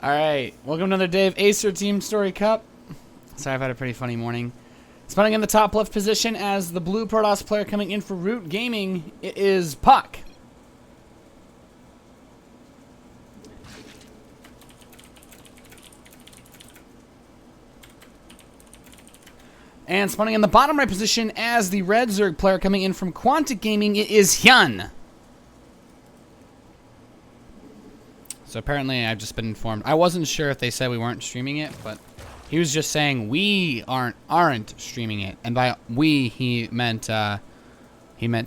Alright, welcome to another day of Acer TeamStory Cup. Sorry, I've had a pretty funny morning. Spawning in the top left position as the blue Protoss player coming in for Root Gaming, it is puCK. And spawning in the bottom right position as the red Zerg player coming in from Quantic Gaming, it is HyuN. So apparently I've just been informed. I wasn't sure if they said we weren't streaming it, but he was just saying we aren't streaming it. And by we, he meant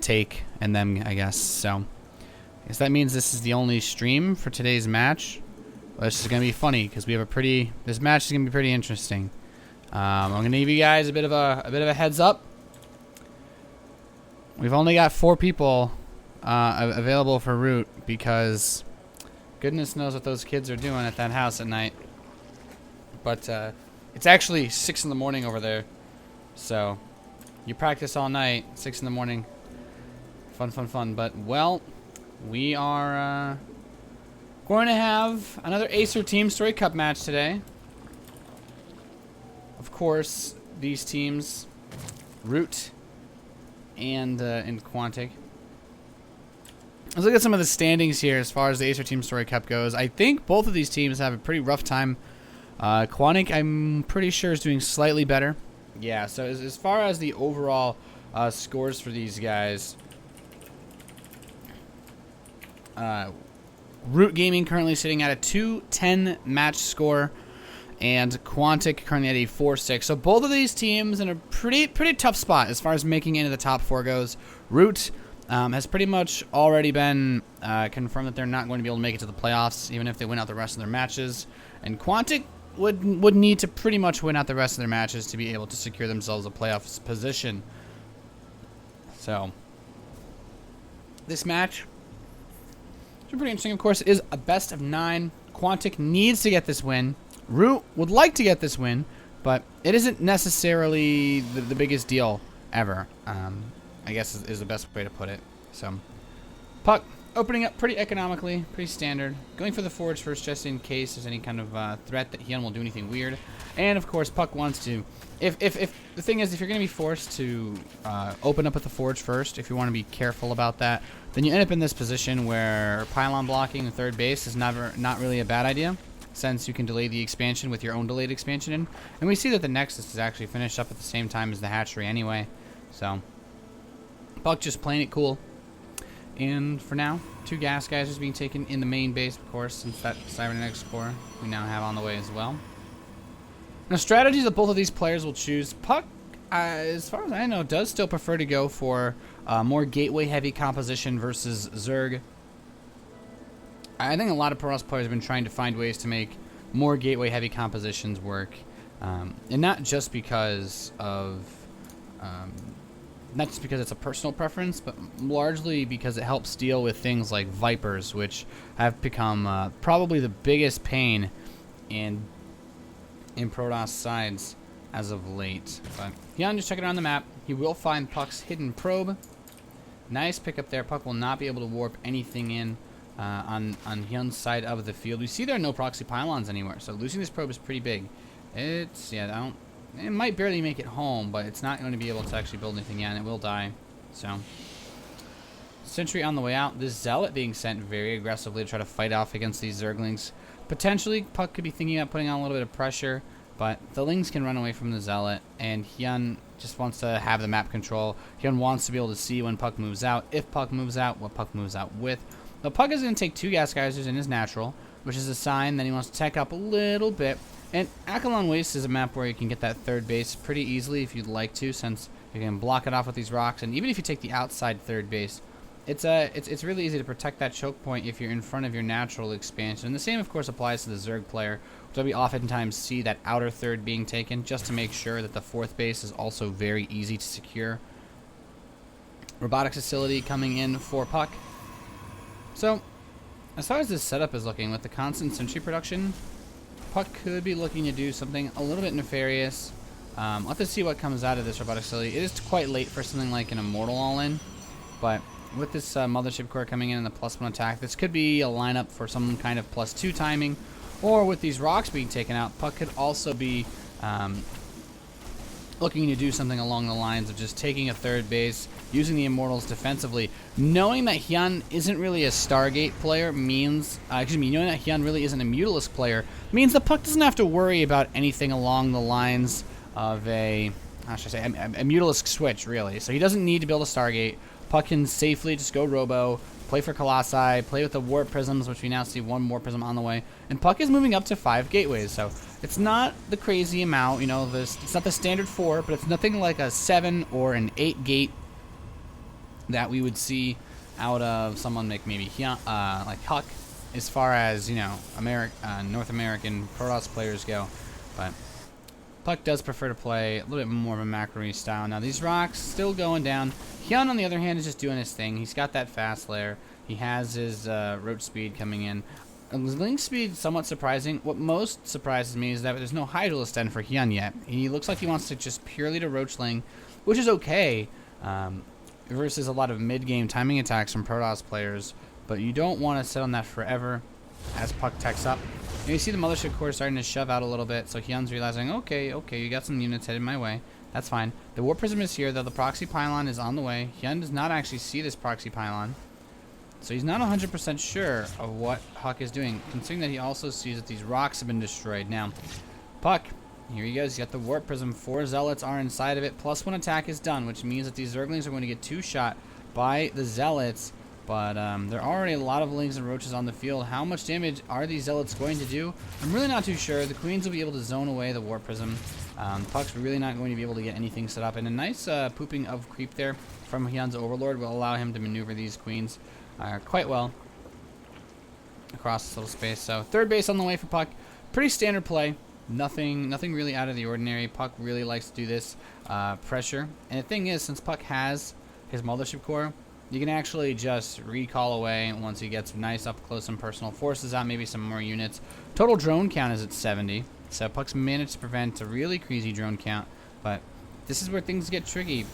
Take and them, I guess. So I guess that means this is the only stream for today's match. Well, this is going to be funny because we have this match is going to be pretty interesting. I'm going to give you guys a bit of a heads up. We've only got 4 people available for Root because goodness knows what those kids are doing at that house at night. But it's actually 6 in the morning over there. So you practice all night, 6 in the morning. Fun, fun, fun. But, well, we are going to have another Acer TeamStory Cup match today. Of course, these teams, Root and Quantic. Let's look at some of the standings here as far as the Acer TeamStory Cup goes. I think both of these teams have a pretty rough time. Quantic, I'm pretty sure, is doing slightly better. Yeah, so as far as the overall scores for these guys, Root Gaming currently sitting at a 2-10 match score, and Quantic currently at a 4-6. So both of these teams in a pretty tough spot as far as making it into the top 4 goes. Root has pretty much already been confirmed that they're not going to be able to make it to the playoffs, even if they win out the rest of their matches. And Quantic would need to pretty much win out the rest of their matches to be able to secure themselves a playoff position. So this match is pretty interesting. Of course, it is a best of 9. Quantic needs to get this win. Root would like to get this win, but it isn't necessarily the biggest deal ever. I guess is the best way to put it. So puCK opening up pretty economically, pretty standard. Going for the forge first just in case there's any kind of threat that HyuN will do anything weird. And of course puCK wants to, if the thing is, if you're going to be forced to open up with the forge first, if you want to be careful about that, then you end up in this position where pylon blocking the third base is not really a bad idea, since you can delay the expansion with your own delayed expansion in. And we see that the Nexus is actually finished up at the same time as the hatchery anyway. So puCK just playing it cool. And for now, 2 gas geysers being taken in the main base, of course, since that cybernetics core we now have on the way as well. Now, strategies that both of these players will choose. puCK, as far as I know, does still prefer to go for more gateway-heavy composition versus Zerg. I think a lot of Protoss players have been trying to find ways to make more gateway-heavy compositions work, and not just because it's a personal preference, but largely because it helps deal with things like Vipers, which have become probably the biggest pain in Protoss sides as of late. But HyuN just checking around the map. He will find puCK's hidden probe. Nice pickup there. puCK will not be able to warp anything in on HyuN's side of the field. We see there are no proxy pylons anywhere, so losing this probe is pretty big. It might barely make it home, but it's not going to be able to actually build anything yet, and it will die. So sentry on the way out. This Zealot being sent very aggressively to try to fight off against these Zerglings. Potentially, puCK could be thinking about putting on a little bit of pressure, but the Lings can run away from the Zealot, and HyuN just wants to have the map control. HyuN wants to be able to see when puCK moves out, if puCK moves out, what puCK moves out with. The puCK is going to take 2 gas geysers in his natural, which is a sign that he wants to tech up a little bit. And Akilon Wastes is a map where you can get that third base pretty easily if you'd like to, since you can block it off with these rocks. And even if you take the outside third base, it's really easy to protect that choke point if you're in front of your natural expansion. And the same, of course, applies to the Zerg player, which we oftentimes see that outer third being taken just to make sure that the 4th base is also very easy to secure. Robotics facility coming in for puCK. So, as far as this setup is looking, with the constant sentry production, puCK could be looking to do something a little bit nefarious. We'll have to see what comes out of this robotic facility. It is quite late for something like an Immortal all-in, but with this Mothership core coming in and the +1 attack, this could be a lineup for some kind of +2 timing, Or with these rocks being taken out, puCK could also be looking to do something along the lines of just taking a third base, using the Immortals defensively. Knowing that HyuN isn't really a Stargate player means, knowing that HyuN really isn't a Mutalisk player means that puCK doesn't have to worry about anything along the lines of a Mutalisk switch, really. So he doesn't need to build a Stargate. puCK can safely just go Robo, play for Colossi, play with the Warp Prisms, which we now see one more Prism on the way. And puCK is moving up to 5 gateways, so it's not the crazy amount, you know, it's not the standard 4, but it's nothing like a 7 or an 8 gate that we would see out of someone like maybe like HyuN, as far as, you know, North American Protoss players go. But puCK does prefer to play a little bit more of a macro style. Now these rocks still going down. HyuN, on the other hand, is just doing his thing. He's got that fast layer. He has his roach speed coming in. His link speed somewhat surprising. What most surprises me is that there's no Hydralisk Den for HyuN yet. He looks like he wants to just purely to roach ling, which is okay, versus a lot of mid-game timing attacks from Protoss players. But you don't want to sit on that forever as puCK techs up. And you see the Mothership Core starting to shove out a little bit, so HyuN's realizing, okay, you got some units headed my way. That's fine. The Warp Prism is here, though. The Proxy Pylon is on the way. HyuN does not actually see this Proxy Pylon, so he's not 100% sure of what puCK is doing, considering that he also sees that these rocks have been destroyed. Now, puCK, here he goes. You got the Warp Prism. 4 Zealots are inside of it. +1 attack is done, which means that these Zerglings are going to get 2-shot by the Zealots. But there are already a lot of Lings and Roaches on the field. How much damage are these Zealots going to do? I'm really not too sure. The Queens will be able to zone away the Warp Prism. puCK's really not going to be able to get anything set up. And a nice pooping of creep there from HyuN's Overlord will allow him to maneuver these Queens quite well across this little space. So third base on the way for puCK. Pretty standard play. Nothing really out of the ordinary. puCK really likes to do this pressure. And the thing is, since puCK has his Mothership Core, you can actually just recall away once he gets nice up close and personal. Forces out maybe some more units. Total drone count is at 70. So puCK's managed to prevent a really crazy drone count. But this is where things get tricky.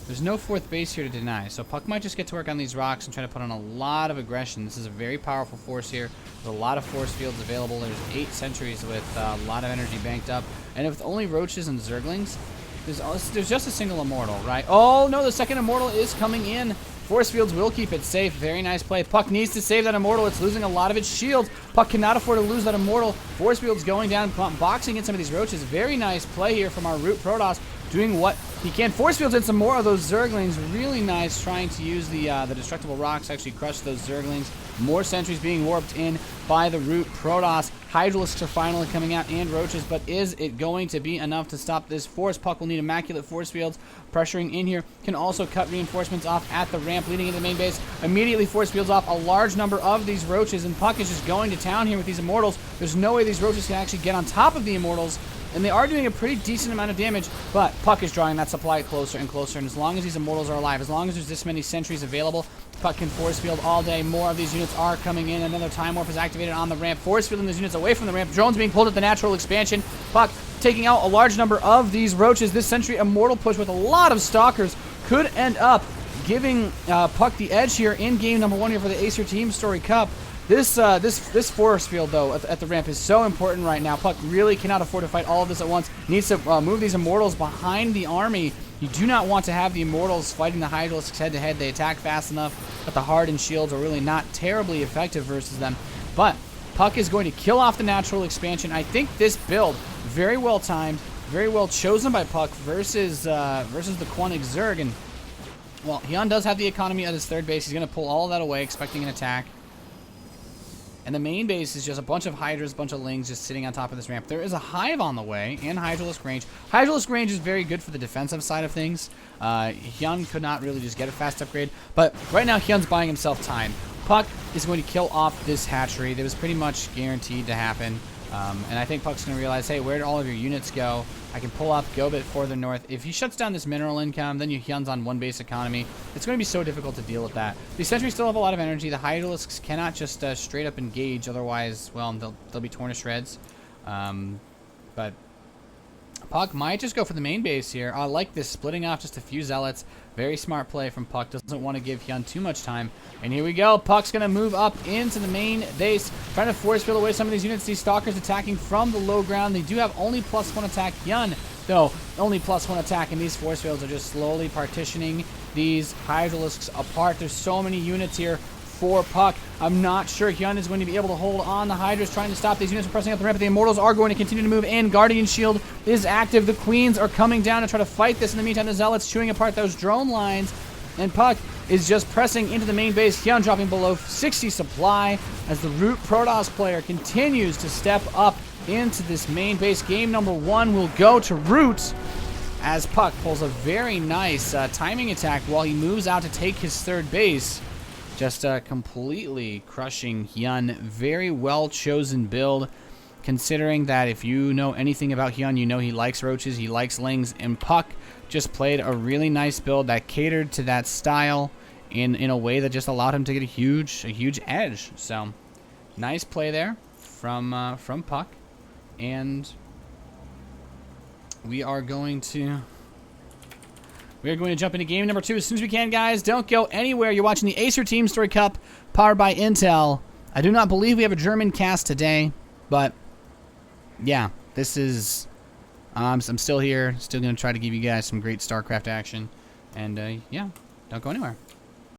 There's no fourth base here to deny. So puCK might just get to work on these rocks and try to put on a lot of aggression. This is a very powerful force here. There's a lot of force fields available. There's 8 sentries with a lot of energy banked up. And with only Roaches and Zerglings, there's just a single Immortal, right? Oh, no, the second Immortal is coming in. Force fields will keep it safe. Very nice play. puCK needs to save that Immortal. It's losing a lot of its shields. puCK cannot afford to lose that Immortal. Force fields going down, boxing in some of these Roaches. Very nice play here from our Root Protoss, doing what he can. Force fields in some more of those Zerglings. Really nice, trying to use the destructible rocks to actually crush those Zerglings. More sentries being warped in by the Root Protoss. Hydralisks are finally coming out, and Roaches, but is it going to be enough to stop this force? puCK will need immaculate force fields. Pressuring in here, can also cut reinforcements off at the ramp leading into the main base. Immediately force fields off a large number of these Roaches, and puCK is just going to town here with these Immortals. There's no way these Roaches can actually get on top of the Immortals, and they are doing a pretty decent amount of damage, but puCK is drawing that supply closer and closer, and as long as these Immortals are alive, as long as there's this many sentries available, puCK can force field all day. More of these units are coming in. Another Time Warp is activated on the ramp, force fielding these units away from the ramp. Drones being pulled at the natural expansion. puCK taking out a large number of these Roaches. This Sentry Immortal push with a lot of Stalkers could end up giving puCK the edge here in game number 1 here for the Acer TeamStory Cup. This force field, though, at the ramp is so important right now. puCK really cannot afford to fight all of this at once. Needs to move these Immortals behind the army. You do not want to have the Immortals fighting the Hydralisks head-to-head. They attack fast enough, but the hardened shields are really not terribly effective versus them. But puCK is going to kill off the natural expansion. I think this build, very well timed, very well chosen by puCK versus the Quantic Zerg. And, well, HyuN does have the economy at his third base. He's going to pull all of that away, expecting an attack. And the main base is just a bunch of Hydras, a bunch of Lings just sitting on top of this ramp. There is a Hive on the way, and Hydralisk range. Hydralisk range is very good for the defensive side of things. HyuN could not really just get a fast upgrade, but right now HyuN's buying himself time. puCK is going to kill off this hatchery. That was pretty much guaranteed to happen. And I think puCK's going to realize, hey, where did all of your units go? I can pull up, go a bit further north. If he shuts down this mineral income, then HyuN's on 1 base economy. It's going to be so difficult to deal with that. These sentries still have a lot of energy. The Hydralisks cannot just straight up engage. Otherwise, well, they'll be torn to shreds. But puCK might just go for the main base here. I like this, splitting off just a few zealots. Very smart play from puCK. Doesn't want to give HyuN too much time. And here we go. puCK's going to move up into the main base, trying to force field away some of these units. These stalkers attacking from the low ground. They do have only +1 attack. HyuN, though, only +1 attack. And these force fields are just slowly partitioning these Hydralisks apart. There's so many units here for puCK. I'm not sure HyuN is going to be able to hold on. The Hydra's trying to stop these units from pressing up the ramp. The Immortals are going to continue to move in. Guardian Shield is active. The Queens are coming down to try to fight this. In the meantime, the Zealots chewing apart those drone lines. And puCK is just pressing into the main base. HyuN dropping below 60 supply as the Root Protoss player continues to step up into this main base. Game number 1 will go to Root as puCK pulls a very nice timing attack while he moves out to take his 3rd base. Just completely crushing HyuN. Very well chosen build, considering that if you know anything about HyuN, you know he likes roaches, he likes lings, and puCK just played a really nice build that catered to that style in a way that just allowed him to get a huge edge. So nice play there from puCK, and we are going to jump into game number 2 as soon as we can, guys. Don't go anywhere. You're watching the Acer TeamStory Cup, powered by Intel. I do not believe we have a German cast today, but yeah, this is... I'm still here, still going to try to give you guys some great StarCraft action. And yeah, don't go anywhere.